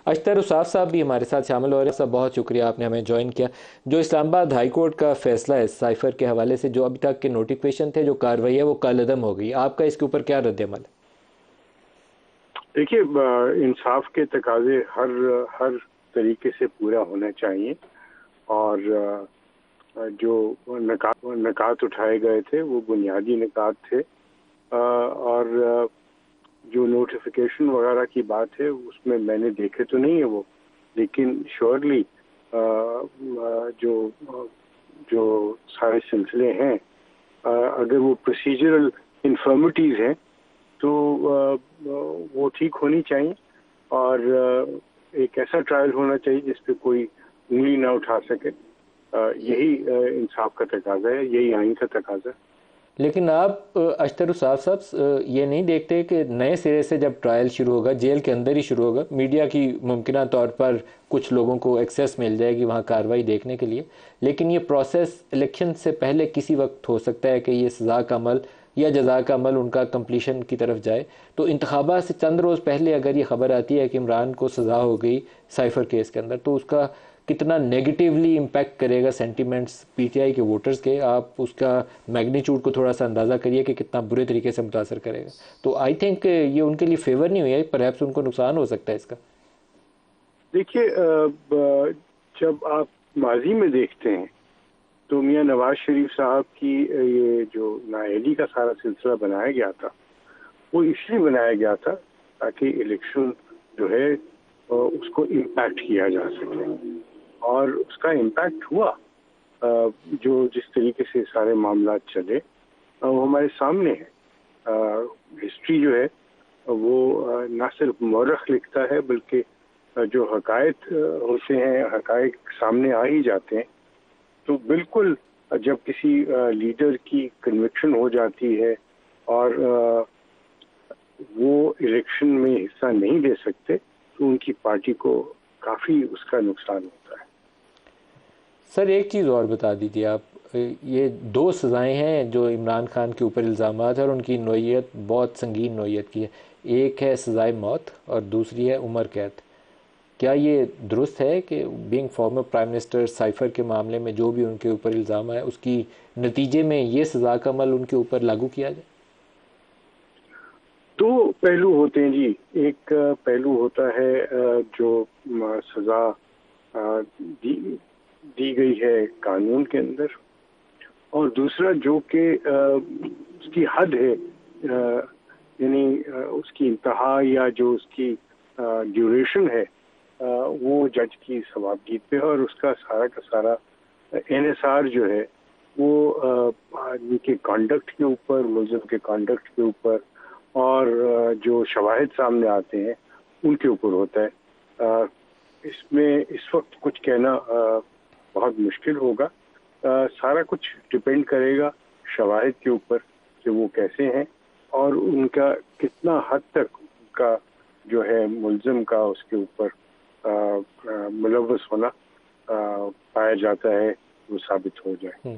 اشتر اساف صاحب بھی ہمارے ساتھ شامل ہو رہے ہیں. صاحب بہت شکریہ آپ نے ہمیں جوائن کیا. جو اسلام آباد ہائی کورٹ کا فیصلہ ہے سائفر کے حوالے سے، جو ابھی تک کے نوٹیفیکیشن تھے، جو کارروائی ہے وہ کالعدم ہو گئی، آپ کا اس کے اوپر کیا رد عمل ہے؟ دیکھیے، انصاف کے تقاضے ہر طریقے سے پورا ہونا چاہیے، اور جو نکات اٹھائے گئے تھے وہ بنیادی نکات تھے، اور جو نوٹیفیکیشن وغیرہ کی بات ہے اس میں نے دیکھے تو نہیں ہے وہ، لیکن شیورلی جو سارے سلسلے ہیں، اگر وہ پروسیجرل انفرمٹیز ہیں تو وہ ٹھیک ہونی چاہیے، اور ایک ایسا ٹرائل ہونا چاہیے جس پہ کوئی انگلی نہ اٹھا سکے. یہی انصاف کا تقاضا ہے، یہی آئین کا تقاضا ہے. لیکن آپ اشتر اساف صاحب یہ نہیں دیکھتے کہ نئے سرے سے جب ٹرائل شروع ہوگا، جیل کے اندر ہی شروع ہوگا، میڈیا کی ممکنہ طور پر کچھ لوگوں کو ایکسیس مل جائے گی وہاں کارروائی دیکھنے کے لیے، لیکن یہ پروسیس الیکشن سے پہلے کسی وقت ہو سکتا ہے کہ یہ سزا کا عمل یا جزا کا عمل ان کا کمپلیشن کی طرف جائے. تو انتخابات سے چند روز پہلے اگر یہ خبر آتی ہے کہ عمران کو سزا ہو گئی سائفر کیس کے اندر، تو اس کا کتنا نیگیٹیولی امپیکٹ کرے گا سینٹیمنٹس پی ٹی آئی کے ووٹرز کے؟ آپ اس کا میگنیچیوڈ کو تھوڑا سا اندازہ کریے کہ کتنا برے طریقے سے متاثر کرے گا. تو آئی تھنک یہ ان کے لیے فیور نہیں ہوئی ہے، پرہیپس ان کو نقصان ہو سکتا ہے اس کا. دیکھیے، جب آپ ماضی میں دیکھتے ہیں تو میاں نواز شریف صاحب کی یہ جو نااہلی کا سارا سلسلہ بنایا گیا تھا، وہ اس لیے بنایا گیا تھا تاکہ الیکشن جو ہے اس کو امپیکٹ کیا جا سکے، اور اس کا امپیکٹ ہوا. جو جس طریقے سے سارے معاملات چلے وہ ہمارے سامنے ہے. ہسٹری جو ہے وہ نہ صرف مورخ لکھتا ہے، بلکہ جو حقائق ہوتے ہیں، حقائق سامنے آ ہی جاتے ہیں. تو بالکل جب کسی لیڈر کی کنوکشن ہو جاتی ہے اور وہ الیکشن میں حصہ نہیں لے سکتے تو ان کی پارٹی کو کافی اس کا نقصان ہوتا ہے. سر ایک چیز اور بتا دیجیے آپ، یہ دو سزائیں ہیں جو عمران خان کے اوپر الزامات ہیں اور ان کی نوعیت بہت سنگین نوعیت کی ہے. ایک ہے سزائے موت اور دوسری ہے عمر قید. کیا یہ درست ہے کہ being former prime minister cipher کے معاملے میں جو بھی ان کے اوپر الزام ہے اس کی نتیجے میں یہ سزا کا عمل ان کے اوپر لاگو کیا جائے؟ دو پہلو ہوتے ہیں جی. ایک پہلو ہوتا ہے جو سزا دی گئی ہے قانون کے اندر، اور دوسرا جو کہ اس کی حد ہے، یعنی اس کی انتہا یا جو اس کی ڈیوریشن ہے، وہ جج کی ثوابدید پہ ہے، اور اس کا سارا انحصار جو ہے وہ آدمی کے کانڈکٹ کے اوپر، ملزم کے کانڈکٹ کے اوپر، اور جو شواہد سامنے آتے ہیں ان کے اوپر ہوتا ہے. اس میں اس وقت کچھ کہنا بہت مشکل ہوگا. سارا کچھ ڈپینڈ کرے گا شواہد کے اوپر کہ وہ کیسے ہیں، اور ان کا کتنا حد تک ان کا جو ہے ملزم کا اس کے اوپر ملوث ہونا پایا جاتا ہے، وہ ثابت ہو جائے.